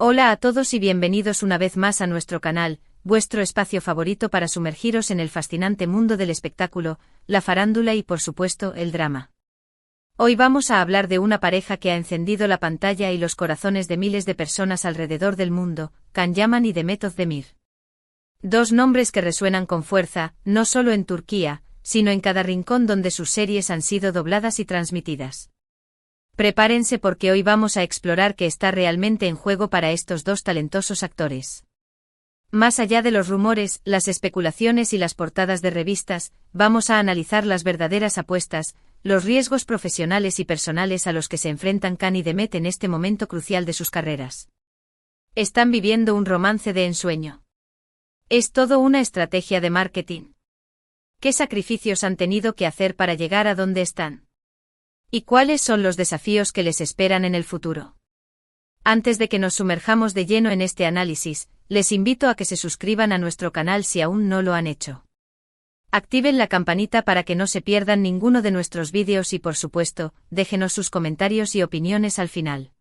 Hola a todos y bienvenidos una vez más a nuestro canal, vuestro espacio favorito para sumergiros en el fascinante mundo del espectáculo, la farándula y por supuesto el drama. Hoy vamos a hablar de una pareja que ha encendido la pantalla y los corazones de miles de personas alrededor del mundo, Can Yaman y Demet Özdemir. Dos nombres que resuenan con fuerza, no solo en Turquía, sino en cada rincón donde sus series han sido dobladas y transmitidas. Prepárense porque hoy vamos a explorar qué está realmente en juego para estos dos talentosos actores. Más allá de los rumores, las especulaciones y las portadas de revistas, vamos a analizar las verdaderas apuestas, los riesgos profesionales y personales a los que se enfrentan Can y Demet en este momento crucial de sus carreras. Están viviendo un romance de ensueño. ¿Es todo una estrategia de marketing? ¿Qué sacrificios han tenido que hacer para llegar a donde están? ¿Y cuáles son los desafíos que les esperan en el futuro? Antes de que nos sumerjamos de lleno en este análisis, les invito a que se suscriban a nuestro canal si aún no lo han hecho. Activen la campanita para que no se pierdan ninguno de nuestros vídeos y por supuesto, déjenos sus comentarios y opiniones al final.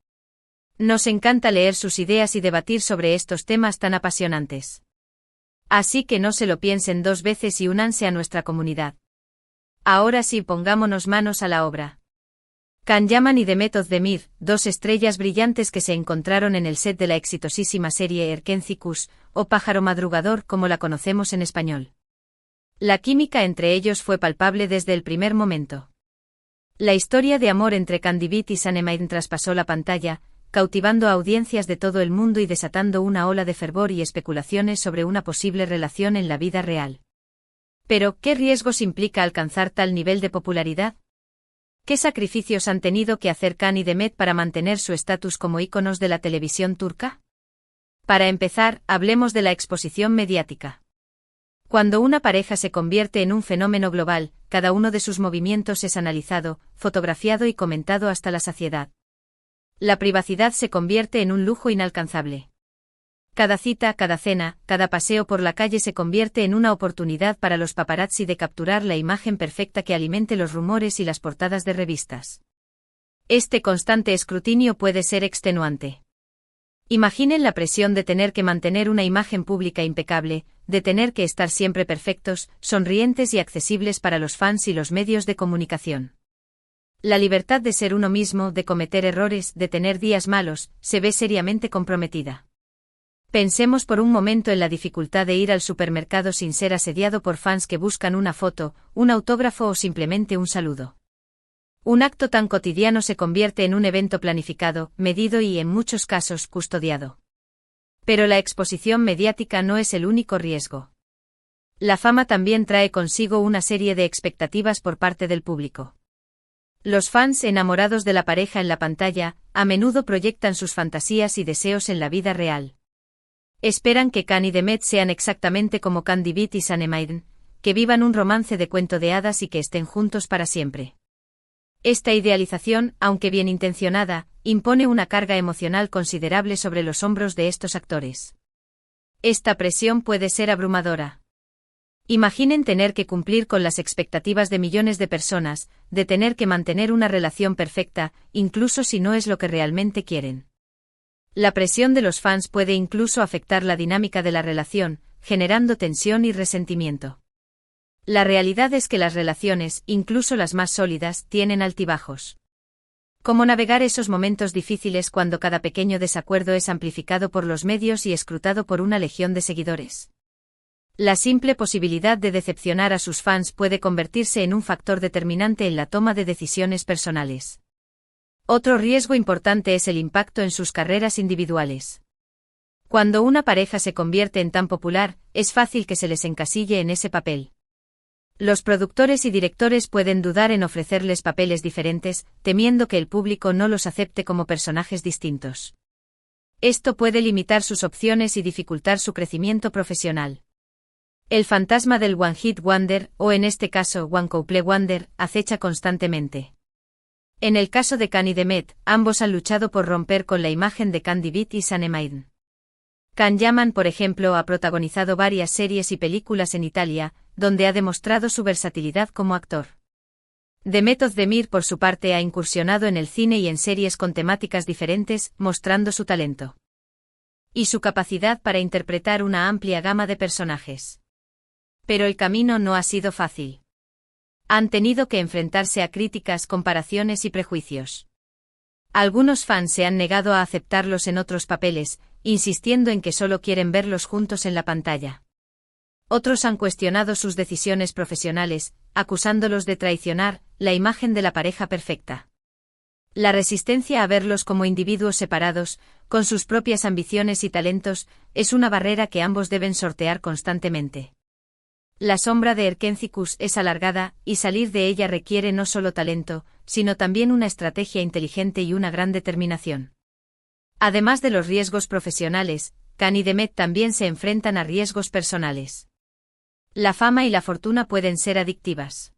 Nos encanta leer sus ideas y debatir sobre estos temas tan apasionantes. Así que no se lo piensen dos veces y únanse a nuestra comunidad. Ahora sí, pongámonos manos a la obra. Can Yaman y Demet Özdemir, dos estrellas brillantes que se encontraron en el set de la exitosísima serie Erkenci Kuş, o Pájaro Madrugador como la conocemos en español. La química entre ellos fue palpable desde el primer momento. La historia de amor entre Kandibit y Sanem'in traspasó la pantalla, cautivando a audiencias de todo el mundo y desatando una ola de fervor y especulaciones sobre una posible relación en la vida real. Pero, ¿qué riesgos implica alcanzar tal nivel de popularidad? ¿Qué sacrificios han tenido que hacer Can y Demet para mantener su estatus como íconos de la televisión turca? Para empezar, hablemos de la exposición mediática. Cuando una pareja se convierte en un fenómeno global, cada uno de sus movimientos es analizado, fotografiado y comentado hasta la saciedad. La privacidad se convierte en un lujo inalcanzable. Cada cita, cada cena, cada paseo por la calle se convierte en una oportunidad para los paparazzi de capturar la imagen perfecta que alimente los rumores y las portadas de revistas. Este constante escrutinio puede ser extenuante. Imaginen la presión de tener que mantener una imagen pública impecable, de tener que estar siempre perfectos, sonrientes y accesibles para los fans y los medios de comunicación. La libertad de ser uno mismo, de cometer errores, de tener días malos, se ve seriamente comprometida. Pensemos por un momento en la dificultad de ir al supermercado sin ser asediado por fans que buscan una foto, un autógrafo o simplemente un saludo. Un acto tan cotidiano se convierte en un evento planificado, medido y, en muchos casos, custodiado. Pero la exposición mediática no es el único riesgo. La fama también trae consigo una serie de expectativas por parte del público. Los fans enamorados de la pareja en la pantalla, a menudo proyectan sus fantasías y deseos en la vida real. Esperan que Can y Demet sean exactamente como Kandibit y Sanem'in, que vivan un romance de cuento de hadas y que estén juntos para siempre. Esta idealización, aunque bien intencionada, impone una carga emocional considerable sobre los hombros de estos actores. Esta presión puede ser abrumadora. Imaginen tener que cumplir con las expectativas de millones de personas, de tener que mantener una relación perfecta, incluso si no es lo que realmente quieren. La presión de los fans puede incluso afectar la dinámica de la relación, generando tensión y resentimiento. La realidad es que las relaciones, incluso las más sólidas, tienen altibajos. ¿Cómo navegar esos momentos difíciles cuando cada pequeño desacuerdo es amplificado por los medios y escrutado por una legión de seguidores? La simple posibilidad de decepcionar a sus fans puede convertirse en un factor determinante en la toma de decisiones personales. Otro riesgo importante es el impacto en sus carreras individuales. Cuando una pareja se convierte en tan popular, es fácil que se les encasille en ese papel. Los productores y directores pueden dudar en ofrecerles papeles diferentes, temiendo que el público no los acepte como personajes distintos. Esto puede limitar sus opciones y dificultar su crecimiento profesional. El fantasma del One Hit Wonder, o en este caso One Couple Wonder, acecha constantemente. En el caso de Can y Demet, ambos han luchado por romper con la imagen de Kandibit y Sanem'in. Can Yaman, por ejemplo, ha protagonizado varias series y películas en Italia, donde ha demostrado su versatilidad como actor. Demet Özdemir, por su parte, ha incursionado en el cine y en series con temáticas diferentes, mostrando su talento. y su capacidad para interpretar una amplia gama de personajes. Pero el camino no ha sido fácil. Han tenido que enfrentarse a críticas, comparaciones y prejuicios. Algunos fans se han negado a aceptarlos en otros papeles, insistiendo en que solo quieren verlos juntos en la pantalla. Otros han cuestionado sus decisiones profesionales, acusándolos de traicionar la imagen de la pareja perfecta. La resistencia a verlos como individuos separados, con sus propias ambiciones y talentos, es una barrera que ambos deben sortear constantemente. La sombra de Erkenci-Kuş es alargada, y salir de ella requiere no solo talento, sino también una estrategia inteligente y una gran determinación. Además de los riesgos profesionales, Can y Demet también se enfrentan a riesgos personales. La fama y la fortuna pueden ser adictivas.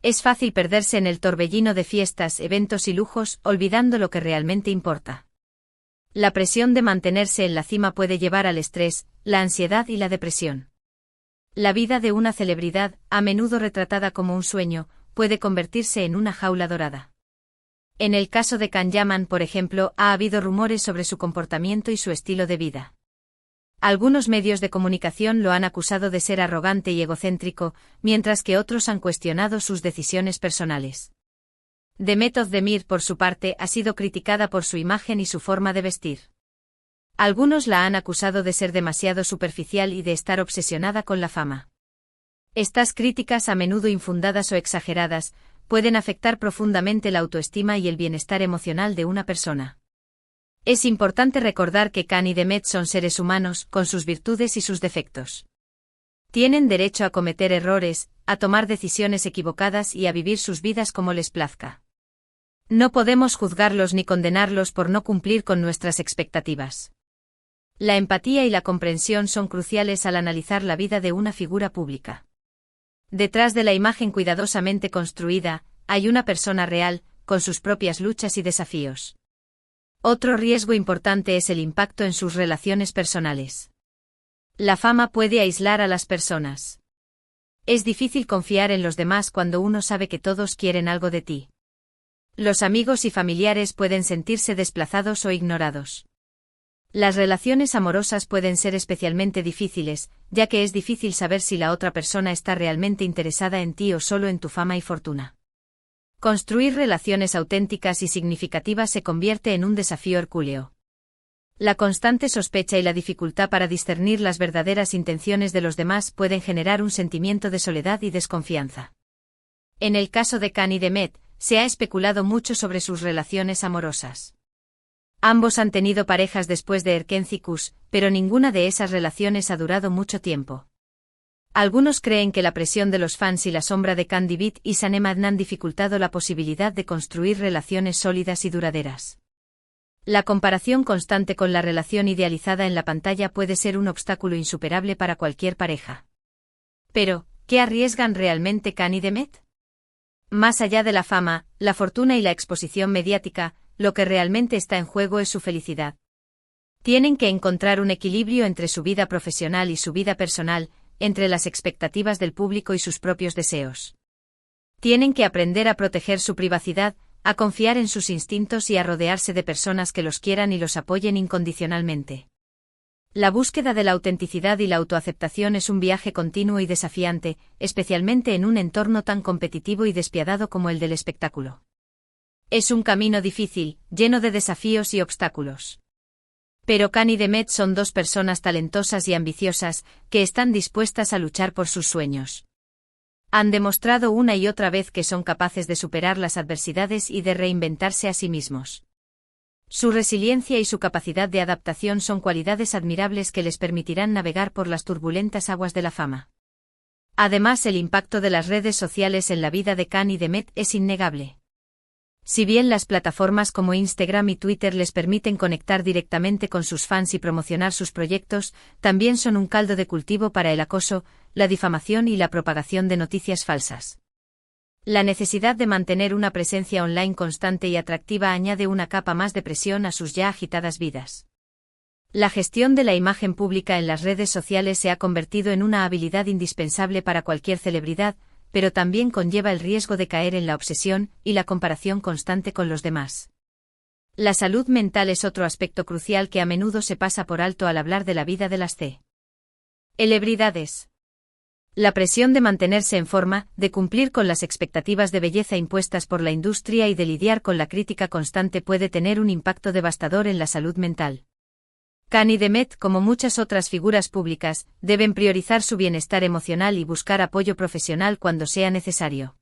Es fácil perderse en el torbellino de fiestas, eventos y lujos, olvidando lo que realmente importa. La presión de mantenerse en la cima puede llevar al estrés, la ansiedad y la depresión. La vida de una celebridad, a menudo retratada como un sueño, puede convertirse en una jaula dorada. En el caso de Can Yaman, por ejemplo, ha habido rumores sobre su comportamiento y su estilo de vida. Algunos medios de comunicación lo han acusado de ser arrogante y egocéntrico, mientras que otros han cuestionado sus decisiones personales. Demet Özdemir, por su parte, ha sido criticada por su imagen y su forma de vestir. Algunos la han acusado de ser demasiado superficial y de estar obsesionada con la fama. Estas críticas, a menudo infundadas o exageradas, pueden afectar profundamente la autoestima y el bienestar emocional de una persona. Es importante recordar que Can y Demet son seres humanos, con sus virtudes y sus defectos. Tienen derecho a cometer errores, a tomar decisiones equivocadas y a vivir sus vidas como les plazca. No podemos juzgarlos ni condenarlos por no cumplir con nuestras expectativas. La empatía y la comprensión son cruciales al analizar la vida de una figura pública. Detrás de la imagen cuidadosamente construida, hay una persona real, con sus propias luchas y desafíos. Otro riesgo importante es el impacto en sus relaciones personales. La fama puede aislar a las personas. Es difícil confiar en los demás cuando uno sabe que todos quieren algo de ti. Los amigos y familiares pueden sentirse desplazados o ignorados. Las relaciones amorosas pueden ser especialmente difíciles, ya que es difícil saber si la otra persona está realmente interesada en ti o solo en tu fama y fortuna. Construir relaciones auténticas y significativas se convierte en un desafío hercúleo. La constante sospecha y la dificultad para discernir las verdaderas intenciones de los demás pueden generar un sentimiento de soledad y desconfianza. En el caso de Can y Demet, se ha especulado mucho sobre sus relaciones amorosas. Ambos han tenido parejas después de Erkenci-Kuş, pero ninguna de esas relaciones ha durado mucho tiempo. Algunos creen que la presión de los fans y la sombra de Can Divit y Sanem han dificultado la posibilidad de construir relaciones sólidas y duraderas. La comparación constante con la relación idealizada en la pantalla puede ser un obstáculo insuperable para cualquier pareja. Pero, ¿qué arriesgan realmente Can y Demet? Más allá de la fama, la fortuna y la exposición mediática, lo que realmente está en juego es su felicidad. Tienen que encontrar un equilibrio entre su vida profesional y su vida personal, entre las expectativas del público y sus propios deseos. Tienen que aprender a proteger su privacidad, a confiar en sus instintos y a rodearse de personas que los quieran y los apoyen incondicionalmente. La búsqueda de la autenticidad y la autoaceptación es un viaje continuo y desafiante, especialmente en un entorno tan competitivo y despiadado como el del espectáculo. Es un camino difícil, lleno de desafíos y obstáculos. Pero Can y Demet son dos personas talentosas y ambiciosas, que están dispuestas a luchar por sus sueños. Han demostrado una y otra vez que son capaces de superar las adversidades y de reinventarse a sí mismos. Su resiliencia y su capacidad de adaptación son cualidades admirables que les permitirán navegar por las turbulentas aguas de la fama. Además, el impacto de las redes sociales en la vida de Can y Demet es innegable. Si bien las plataformas como Instagram y Twitter les permiten conectar directamente con sus fans y promocionar sus proyectos, también son un caldo de cultivo para el acoso, la difamación y la propagación de noticias falsas. La necesidad de mantener una presencia online constante y atractiva añade una capa más de presión a sus ya agitadas vidas. La gestión de la imagen pública en las redes sociales se ha convertido en una habilidad indispensable para cualquier celebridad, pero también conlleva el riesgo de caer en la obsesión y la comparación constante con los demás. La salud mental es otro aspecto crucial que a menudo se pasa por alto al hablar de la vida de las celebridades. La presión de mantenerse en forma, de cumplir con las expectativas de belleza impuestas por la industria y de lidiar con la crítica constante puede tener un impacto devastador en la salud mental. Kanye Demet, como muchas otras figuras públicas, deben priorizar su bienestar emocional y buscar apoyo profesional cuando sea necesario.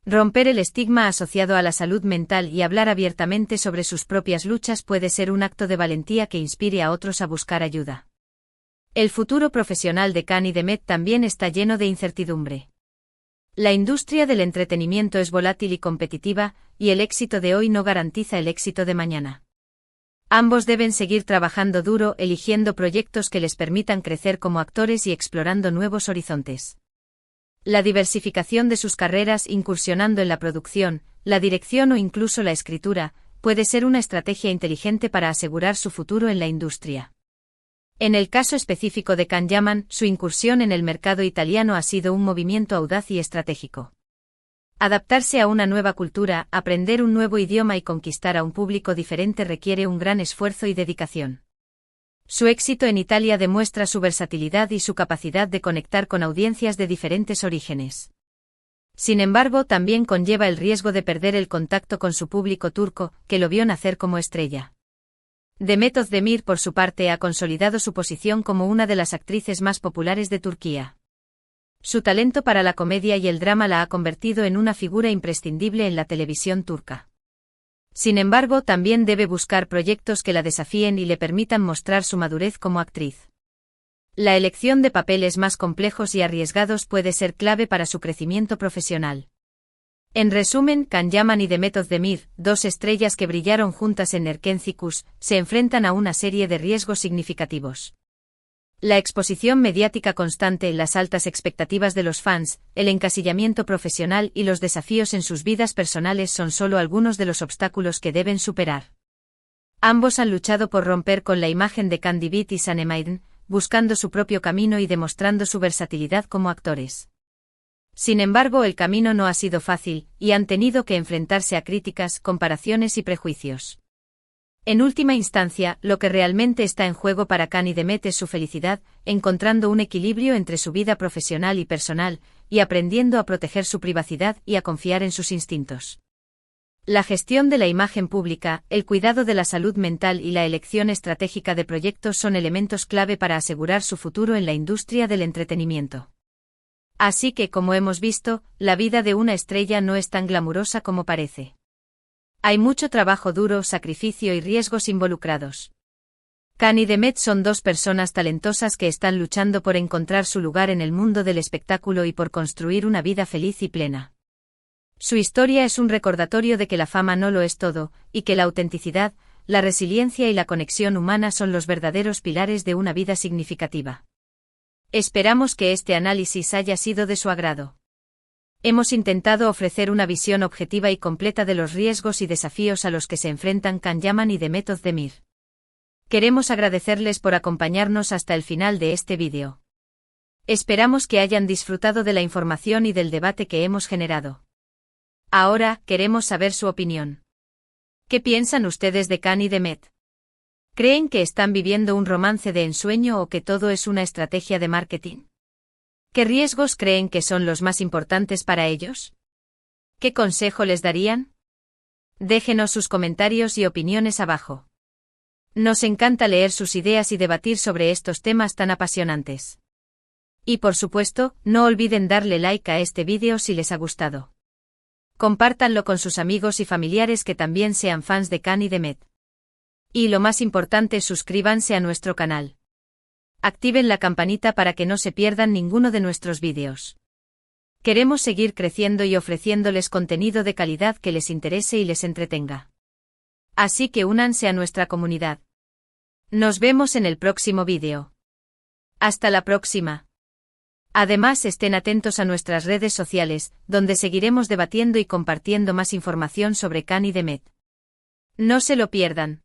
Romper el estigma asociado a la salud mental y hablar abiertamente sobre sus propias luchas puede ser un acto de valentía que inspire a otros a buscar ayuda. El futuro profesional de Kanye Demet también está lleno de incertidumbre. La industria del entretenimiento es volátil y competitiva, y el éxito de hoy no garantiza el éxito de mañana. Ambos deben seguir trabajando duro, eligiendo proyectos que les permitan crecer como actores y explorando nuevos horizontes. La diversificación de sus carreras, incursionando en la producción, la dirección o incluso la escritura, puede ser una estrategia inteligente para asegurar su futuro en la industria. En el caso específico de Can Yaman, su incursión en el mercado italiano ha sido un movimiento audaz y estratégico. Adaptarse a una nueva cultura, aprender un nuevo idioma y conquistar a un público diferente requiere un gran esfuerzo y dedicación. Su éxito en Italia demuestra su versatilidad y su capacidad de conectar con audiencias de diferentes orígenes. Sin embargo, también conlleva el riesgo de perder el contacto con su público turco, que lo vio nacer como estrella. Demet Özdemir, por su parte, ha consolidado su posición como una de las actrices más populares de Turquía. Su talento para la comedia y el drama la ha convertido en una figura imprescindible en la televisión turca. Sin embargo, también debe buscar proyectos que la desafíen y le permitan mostrar su madurez como actriz. La elección de papeles más complejos y arriesgados puede ser clave para su crecimiento profesional. En resumen, Can Yaman y Demet Özdemir, dos estrellas que brillaron juntas en Erken Cikus, se enfrentan a una serie de riesgos significativos. La exposición mediática constante, las altas expectativas de los fans, el encasillamiento profesional y los desafíos en sus vidas personales son solo algunos de los obstáculos que deben superar. Ambos han luchado por romper con la imagen de Candy Beat y Sanemaiden, buscando su propio camino y demostrando su versatilidad como actores. Sin embargo, el camino no ha sido fácil, y han tenido que enfrentarse a críticas, comparaciones y prejuicios. En última instancia, lo que realmente está en juego para Kanye Demet es su felicidad, encontrando un equilibrio entre su vida profesional y personal, y aprendiendo a proteger su privacidad y a confiar en sus instintos. La gestión de la imagen pública, el cuidado de la salud mental y la elección estratégica de proyectos son elementos clave para asegurar su futuro en la industria del entretenimiento. Así que, como hemos visto, la vida de una estrella no es tan glamurosa como parece. Hay mucho trabajo duro, sacrificio y riesgos involucrados. Kanye y Demet son dos personas talentosas que están luchando por encontrar su lugar en el mundo del espectáculo y por construir una vida feliz y plena. Su historia es un recordatorio de que la fama no lo es todo, y que la autenticidad, la resiliencia y la conexión humana son los verdaderos pilares de una vida significativa. Esperamos que este análisis haya sido de su agrado. Hemos intentado ofrecer una visión objetiva y completa de los riesgos y desafíos a los que se enfrentan Can Yaman y Demet Özdemir. Queremos agradecerles por acompañarnos hasta el final de este vídeo. Esperamos que hayan disfrutado de la información y del debate que hemos generado. Ahora, queremos saber su opinión. ¿Qué piensan ustedes de Kanye y Demet? ¿Creen que están viviendo un romance de ensueño o que todo es una estrategia de marketing? ¿Qué riesgos creen que son los más importantes para ellos? ¿Qué consejo les darían? Déjenos sus comentarios y opiniones abajo. Nos encanta leer sus ideas y debatir sobre estos temas tan apasionantes. Y por supuesto, no olviden darle like a este vídeo si les ha gustado. Compártanlo con sus amigos y familiares que también sean fans de Kanye y Demet. Y lo más importante, suscríbanse a nuestro canal. Activen la campanita para que no se pierdan ninguno de nuestros vídeos. Queremos seguir creciendo y ofreciéndoles contenido de calidad que les interese y les entretenga. Así que únanse a nuestra comunidad. Nos vemos en el próximo vídeo. Hasta la próxima. Además, estén atentos a nuestras redes sociales, donde seguiremos debatiendo y compartiendo más información sobre Kanye y Demet. No se lo pierdan.